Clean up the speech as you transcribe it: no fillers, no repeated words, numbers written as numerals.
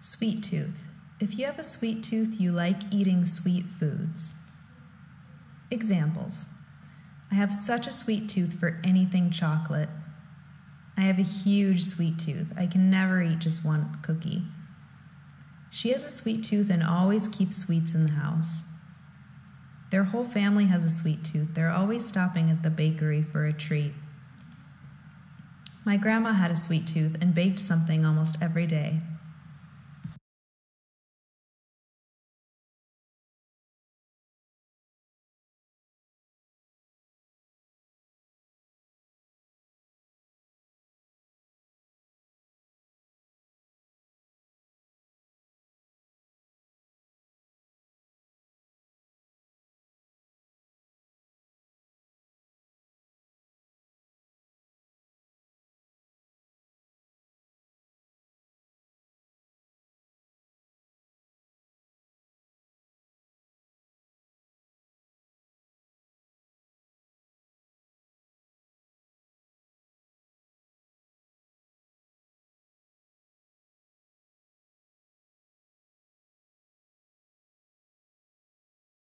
Sweet tooth. If you have a sweet tooth, you like eating sweet foods. Examples. I have such a sweet tooth for anything chocolate. I have a huge sweet tooth. I can never eat just one cookie. She has a sweet tooth and always keeps sweets in the house. Their whole family has a sweet tooth. They're always stopping at the bakery for a treat. My grandma had a sweet tooth and baked something almost every day.